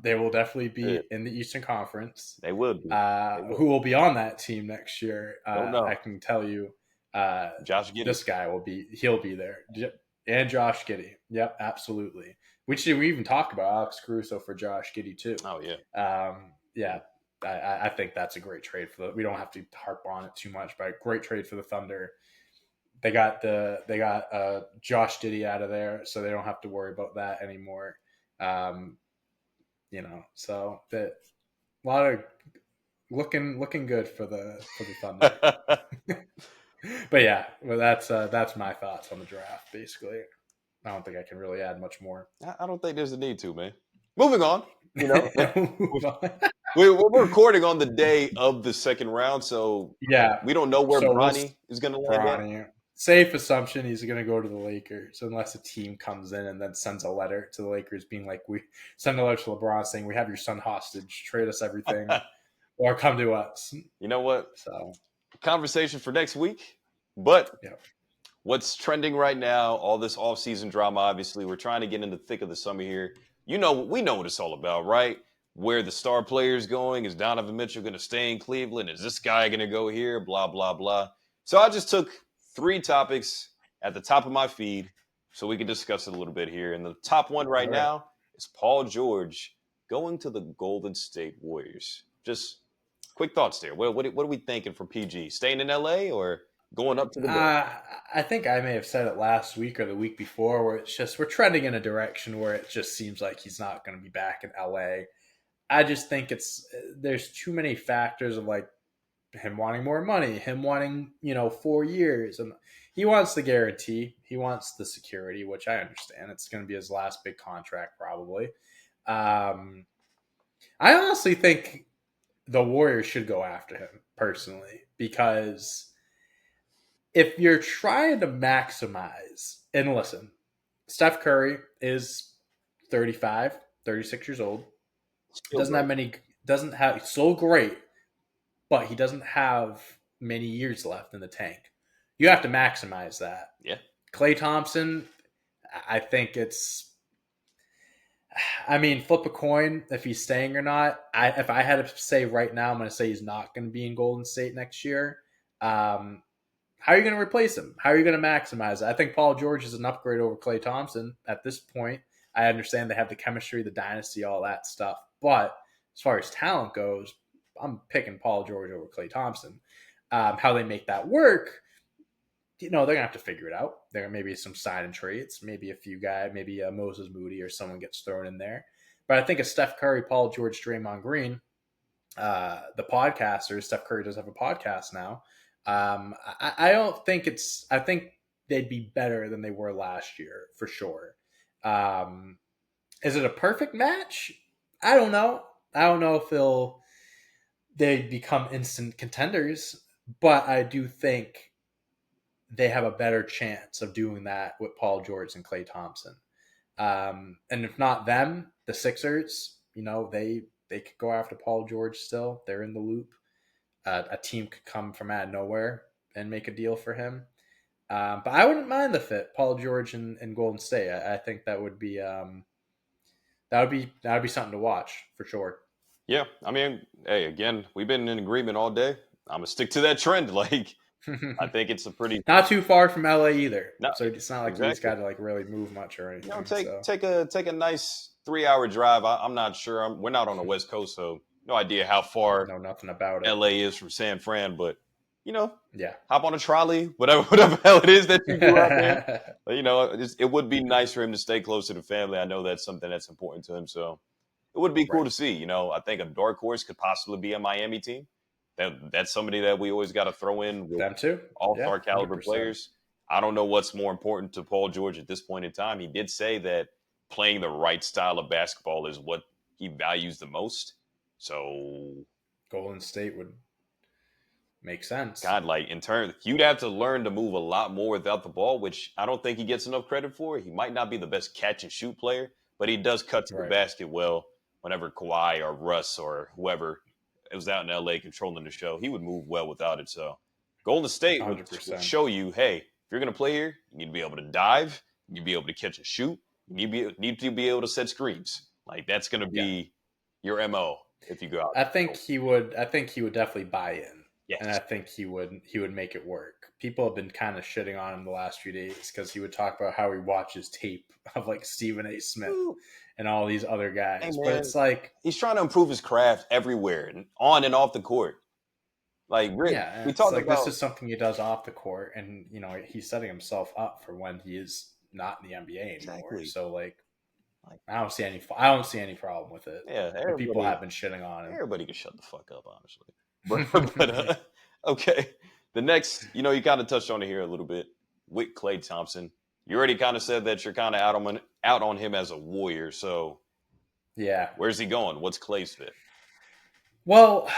They will definitely be in the Eastern Conference. They will be. Who will be on that team next year? Don't know. I can tell you. Josh Giddey. This guy he'll be there. And Josh Giddey. Yep, absolutely. We even talk about Alex Caruso for Josh Giddey too. Oh yeah. Yeah. I think that's a great trade we don't have to harp on it too much, but a great trade for the Thunder. They got Josh Giddey out of there, so they don't have to worry about that anymore. So that a lot of looking good for the Thunder. But yeah, that's my thoughts on the draft. Basically, I don't think I can really add much more. I don't think there's a need to, man. Moving on. We're recording on the day of the second round, so we don't know where Bronny is going to land. Safe assumption he's going to go to the Lakers unless a team comes in and then sends a letter to the Lakers being like, we send a letter to LeBron saying we have your son hostage, trade us everything, or come to us. You know what? So conversation for next week. But what's trending right now, all this offseason drama, obviously, we're trying to get in the thick of the summer here. We know what it's all about, right? where the star player is going. Is Donovan Mitchell going to stay in Cleveland? Is this guy going to go here? Blah, blah, blah. So I just took 3 topics at the top of my feed so we can discuss it a little bit here. And the top one right All right. now is Paul George going to the Golden State Warriors. Just quick thoughts there. What are we thinking for PG? Staying in LA or going up to the Bay? I think I may have said it last week or the week before, where it's just we're trending in a direction where it just seems like he's not going to be back in LA. I just think there's too many factors of like him wanting more money, him wanting 4 years, and he wants the guarantee, he wants the security, which I understand. It's going to be his last big contract probably. I honestly think the Warriors should go after him personally, because if you're trying to maximize, and listen, Steph Curry is 35, 36 years old. He Still great. doesn't have, so great, but he doesn't have many years left in the tank. You have to maximize that. Yeah. Klay Thompson, I think flip a coin if he's staying or not. If I had to say right now, I'm going to say he's not going to be in Golden State next year. How are you going to replace him? How are you going to maximize it? I think Paul George is an upgrade over Klay Thompson at this point. I understand they have the chemistry, the dynasty, all that stuff. But as far as talent goes, I'm picking Paul George over Klay Thompson. How they make that work, they're going to have to figure it out. There may be some sign and trades, maybe a few guys, maybe Moses Moody or someone gets thrown in there. But I think a Steph Curry, Paul George, Draymond Green, the podcasters, Steph Curry does have a podcast now. I don't think I think they'd be better than they were last year for sure. Is it a perfect match? I don't know. I don't know if they become instant contenders, but I do think they have a better chance of doing that with Paul George and Klay Thompson. And if not them, the Sixers, they could go after Paul George still. They're in the loop. A team could come from out of nowhere and make a deal for him. But I wouldn't mind the fit, Paul George and Golden State. I think that would be something to watch for sure. Yeah. I mean, hey, again, we've been in agreement all day. I'm going to stick to that trend. Like, I think it's a pretty not too far from LA either. no, So it's not like you just exactly. got to like really move much or anything. Take a nice 3-hour drive. I'm not sure. We're not on the West Coast, so no idea how far Know nothing about it. LA is from San Fran. But Yeah. hop on a trolley, whatever hell it is that you do out there. But, it would be nice for him to stay close to the family. I know that's something that's important to him, so it would be cool Right. to see. I think a dark horse could possibly be a Miami team. That's somebody that we always got to throw in with Them too. all-star Yeah, caliber 100%. players. I don't know what's more important to Paul George at this point in time. He did say that playing the right style of basketball is what he values the most. So, Golden State would make sense. God, like in turn, you'd have to learn to move a lot more without the ball, which I don't think he gets enough credit for. He might not be the best catch and shoot player, but he does cut to the Right. basket well. Whenever Kawhi or Russ or whoever was out in LA controlling the show, he would move well without it. So Golden State would 100%. show you, hey, if you're going to play here, you need to be able to dive, you need to be able to catch and shoot, you need to be able to set screens. Like that's going to be your MO if you go out. I think he would definitely buy in. Yes. And I think he would make it work. People have been kind of shitting on him the last few days because he would talk about how he watches tape of like Stephen A. Smith and all these other guys. Hey, but it's like he's trying to improve his craft everywhere, on and off the court. Like, Rick, we talked like about this is something he does off the court, and he's setting himself up for when he is not in the NBA anymore. Exactly. So like I don't see any problem with it. Yeah, but people have been shitting on him. Everybody can shut the fuck up, honestly. But okay, the next, you kind of touched on it here a little bit with Klay Thompson. You already kind of said that you're kind of out on him as a Warrior. So yeah, where's he going? What's Klay's fit? Well,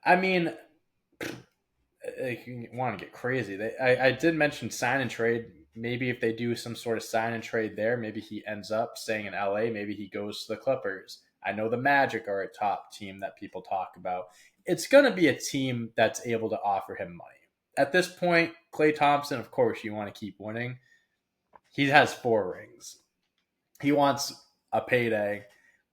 I mean, if you want to get crazy, I did mention sign and trade. Maybe if they do some sort of sign and trade there, maybe he ends up staying in LA. Maybe he goes to the Clippers. I know the Magic are a top team that people talk about. It's going to be a team that's able to offer him money. At this point, Klay Thompson, of course, you want to keep winning. He has 4 rings. He wants a payday.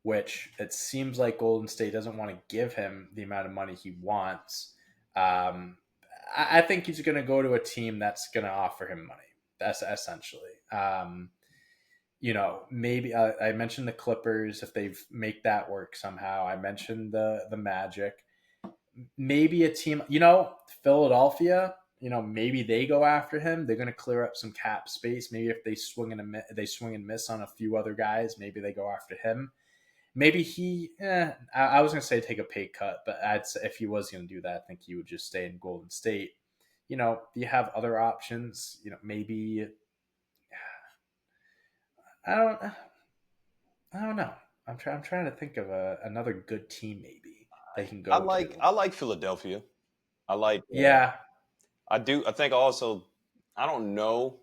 which it seems like Golden State doesn't want to give him the amount of money he wants. I think he's going to go to a team that's going to offer him money. That's essentially. Maybe I mentioned the Clippers if they make that work somehow. I mentioned the Magic. Maybe a team, Philadelphia. Maybe they go after him. They're going to clear up some cap space. Maybe if they swing and miss on a few other guys, maybe they go after him. Maybe I was going to say take a pay cut, but I'd say if he was going to do that, I think he would just stay in Golden State. You have other options. Maybe I don't know. I'm trying to think of another good team maybe they can go to. I like Philadelphia. I like. Yeah, I do. I think also. I don't know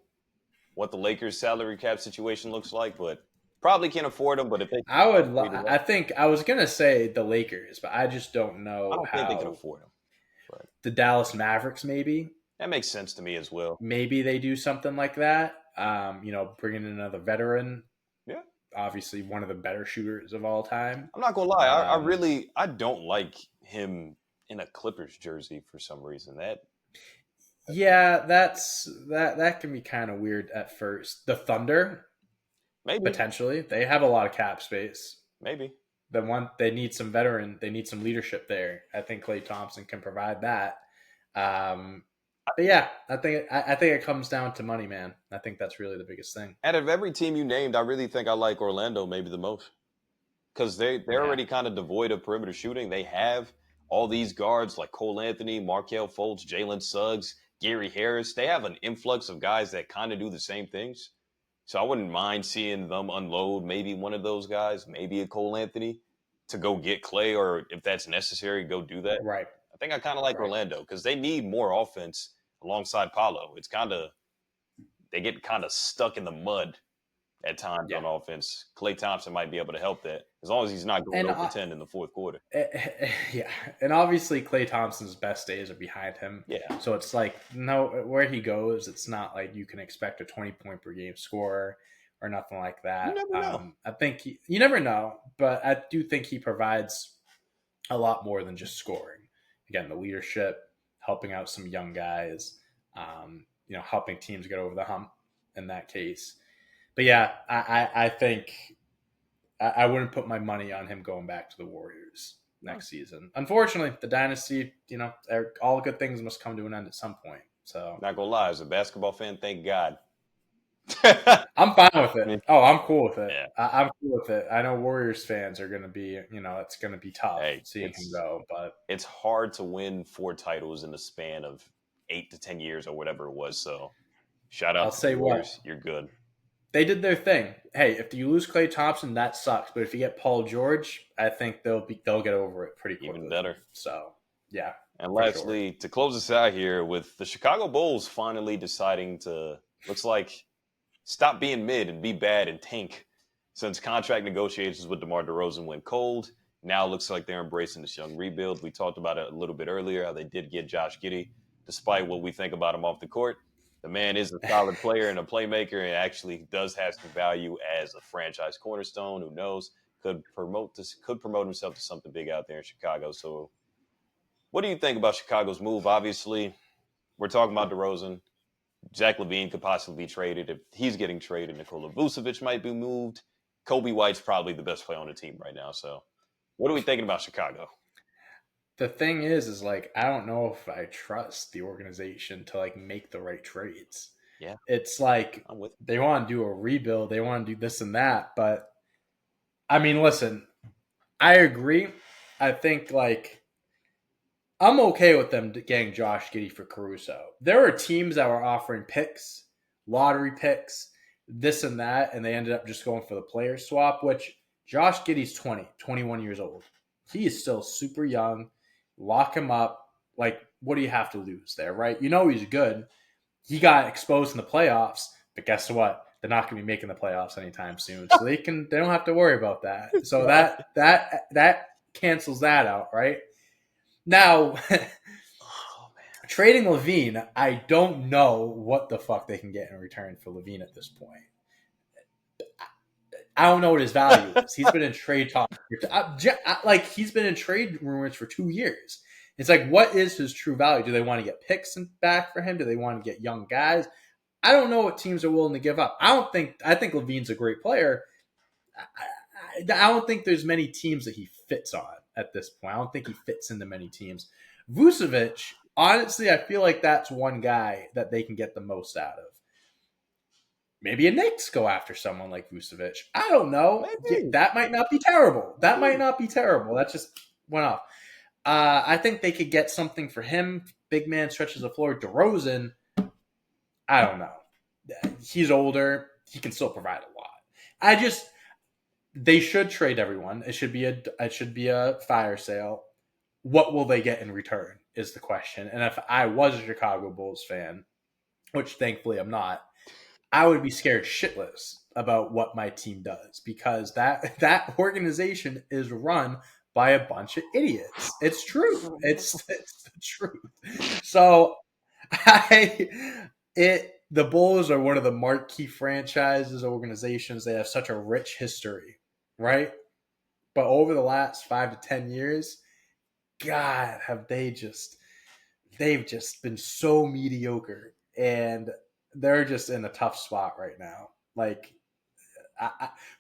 what the Lakers' salary cap situation looks like, but probably can't afford them. But if they, I think I was gonna say the Lakers, but I just don't I know don't think they can how afford them. But the Dallas Mavericks maybe. that makes sense to me as well. Maybe they do something like that. Bringing in another veteran. Yeah, Obviously, one of the better shooters of all time. I'm not gonna lie. I don't like him in a Clippers jersey for some reason. Yeah, that can be kind of weird at first. The Thunder, Maybe, potentially, they have a lot of cap space. maybe. They need some they need some leadership there. I think Klay Thompson can provide that. But yeah, I think it comes down to money, man. I think that's really the biggest thing. Out of every team you named, I really think I like Orlando maybe the most because they're Yeah. already kind of devoid of perimeter shooting. They have all these guards like Cole Anthony, Markelle Fultz, Jalen Suggs, Gary Harris. They have an influx of guys that kind of do the same things. So I wouldn't mind seeing them unload maybe one of those guys, maybe a Cole Anthony, to go get Klay, or if that's necessary, go do that. Right. I think I kind of like Right. Orlando because they need more offense alongside Paolo. It's kind of they get kind of stuck in the mud at times Yeah. on offense. Klay Thompson might be able to help that as long as he's not going And over 10 in the fourth quarter. yeah, and obviously Klay Thompson's best days are behind him. Yeah. So it's like where he goes, it's not like you can expect a 20-point per game scorer or nothing like that. You never know. I think you never know, but I do think he provides a lot more than just scoring. Again, the leadership, helping out some young guys, helping teams get over the hump in that case. But yeah, I think I wouldn't put my money on him going back to the Warriors next season. Unfortunately, the dynasty, all good things must come to an end at some point. So Not gonna lie, as a basketball fan, thank God. I'm fine with it. Oh, I'm cool with it. Yeah. I'm cool with it. I know Warriors fans are going to be, it's going to be tough seeing him go, but it's hard to win 4 titles in the span of 8 to 10 years or whatever it was. So shout out I'll to say the Warriors. You're good. They did their thing. Hey, if you lose Klay Thompson, that sucks. But if you get Paul George, I think they'll get over it pretty quickly. Even better. So, yeah. And lastly, to close us out here, with the Chicago Bulls finally deciding to, looks like, stop being mid and be bad and tank since contract negotiations with DeMar DeRozan went cold. Now it looks like they're embracing this young rebuild. We talked about it a little bit earlier, how they did get Josh Giddey, despite what we think about him off the court. The man is a solid player and a playmaker and actually does have some value as a franchise cornerstone. Who knows? Could promote himself to something big out there in Chicago. So what do you think about Chicago's move? Obviously, we're talking about DeRozan. Zach LaVine could possibly be traded. If he's getting traded, Nikola Vucevic might be moved. Kobe White's probably the best player on the team right now. So what are we thinking about Chicago? The thing is like, I don't know if I trust the organization to like make the right trades. Yeah. It's like I'm with they want to do a rebuild. They want to do this and that. But I mean, listen, I agree. I think like I'm okay with them getting Josh Giddey for Caruso. There are teams that were offering picks, lottery picks, this and that, and they ended up just going for the player swap, which Josh Giddey's 21 years old. He is still super young. Lock him up. Like, what do you have to lose there, right? He's good. He got exposed in the playoffs, but guess what? They're not going to be making the playoffs anytime soon, so they don't have to worry about that. So that cancels that out, right? Now, trading LaVine, I don't know what the fuck they can get in return for LaVine at this point. I don't know what his value is. He's been in trade talk. Like he's been in trade rumors for 2 years. It's like, what is his true value? Do they want to get picks back for him? Do they want to get young guys? I don't know what teams are willing to give up. I think Levine's a great player. I don't think there's many teams that he fits on at this point. I don't think he fits into many teams. Vucevic, honestly, I feel like that's one guy that they can get the most out of. Maybe a Knicks go after someone like Vucevic. I don't know. Maybe. That might not be terrible. That just went off. I think they could get something for him. Big man stretches the floor. DeRozan, I don't know. He's older. He can still provide a lot. They should trade everyone. It should be a fire sale. What will they get in return is the question. And if I was a Chicago Bulls fan, which thankfully I'm not, I would be scared shitless about what my team does because that organization is run by a bunch of idiots. It's true. It's the truth. So the Bulls are one of the marquee franchises, organizations. They have such a rich history, right? But over the last 5 to 10 years, God, they've just been so mediocre, and they're just in a tough spot right now. Like,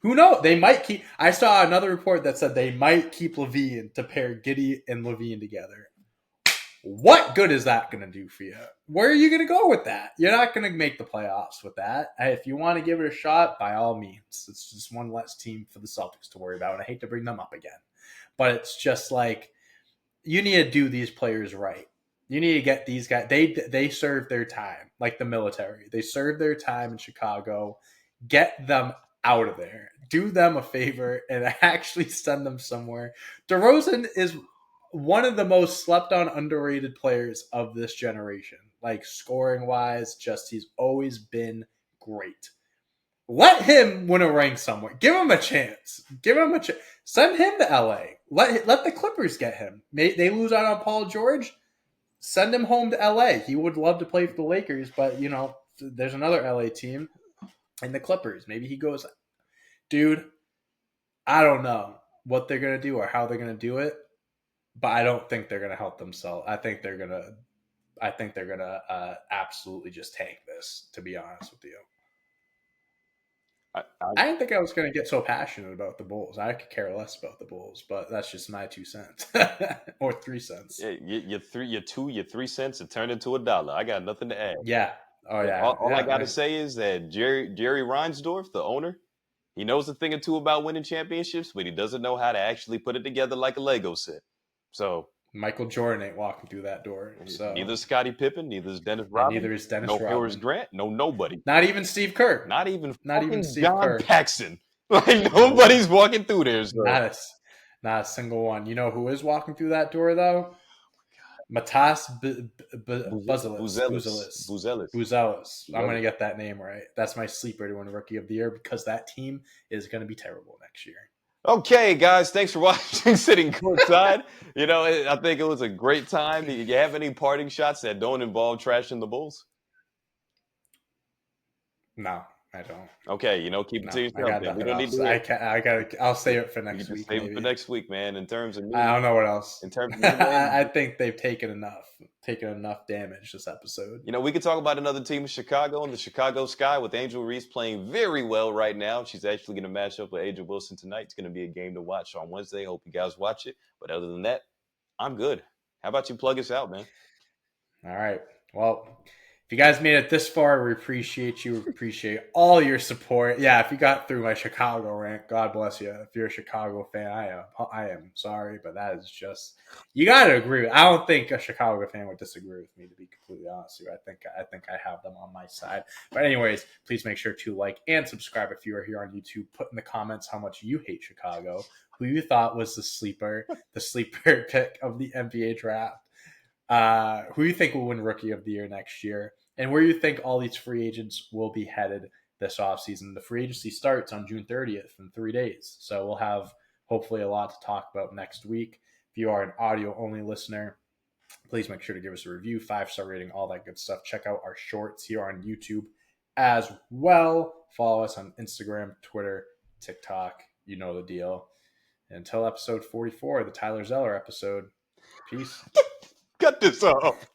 who knows? They might keep. I saw another report that said they might keep Levine to pair Giddey and Levine together. What good is that going to do for you? Where are you going to go with that? You're not going to make the playoffs with that. If you want to give it a shot, by all means. It's just one less team for the Celtics to worry about, and I hate to bring them up again. But it's just like, you need to do these players right. You need to get these guys. They serve their time, like the military. They serve their time in Chicago. Get them out of there. Do them a favor and actually send them somewhere. DeRozan is one of the most slept on, underrated players of this generation. Like, scoring wise, he's always been great. Let him win a ring somewhere. Give him a chance. Send him to LA. Let the Clippers get him. They lose out on Paul George. Send him home to LA. He would love to play for the Lakers, but there's another LA team and the Clippers. Maybe he goes. Dude, I don't know what they're gonna do or how they're gonna do it, but I don't think they're gonna help themselves. I think they're gonna absolutely just tank this. To be honest with you. I didn't think I was going to get so passionate about the Bulls. I could care less about the Bulls, but that's just my 2 cents or 3 cents. Yeah, your 3 cents, it turned into $1. I got nothing to add. Yeah. Oh yeah. All I got to say is that Jerry Reinsdorf, the owner, he knows a thing or two about winning championships, but he doesn't know how to actually put it together like a Lego set. So Michael Jordan ain't walking through that door. So neither is Scottie Pippen, neither is Dennis Rodman, neither is Dennis no Rodman. Horace Grant, no nobody. Not even Steve Kerr. Not even Steve John Kerr. Paxson. Like, nobody's walking through there. So. Not a single one. You know who is walking through that door though? Matas Buzelis. I'm going to get that name right. That's my sleeper to win Rookie of the Year because that team is going to be terrible next year. Okay, guys, thanks for watching Sitting Courtside. I think it was a great time. Do you have any parting shots that don't involve trashing the Bulls? No, I don't. Okay, keep it to yourself. We don't need to. I'll save it for next week. Save it for next week, man. In terms of me, I don't know what else. In terms of I think they've taken enough damage this episode. We could talk about another team in Chicago and the Chicago Sky with Angel Reese playing very well right now. She's actually going to match up with Angel Wilson tonight. It's going to be a game to watch on Wednesday. Hope you guys watch it. But other than that, I'm good. How about you plug us out, man? All right. Well, if you guys made it this far, we appreciate you. We appreciate all your support. Yeah, if you got through my Chicago rant, God bless you. If you're a Chicago fan, I am sorry, but that is just, you got to agree. I don't think a Chicago fan would disagree with me, to be completely honest with you. I think I have them on my side. But anyways, please make sure to like and subscribe if you are here on YouTube. Put in the comments how much you hate Chicago, who you thought was the sleeper pick of the NBA draft. Who you think will win Rookie of the Year next year, and where you think all these free agents will be headed this offseason. The free agency starts on June 30th in 3 days, so we'll have hopefully a lot to talk about next week. If you are an audio-only listener, please make sure to give us a review, 5-star rating, all that good stuff. Check out our shorts here on YouTube as well. Follow us on Instagram, Twitter, TikTok. You know the deal. Until episode 44, the Tyler Zeller episode. Peace. Cut this off.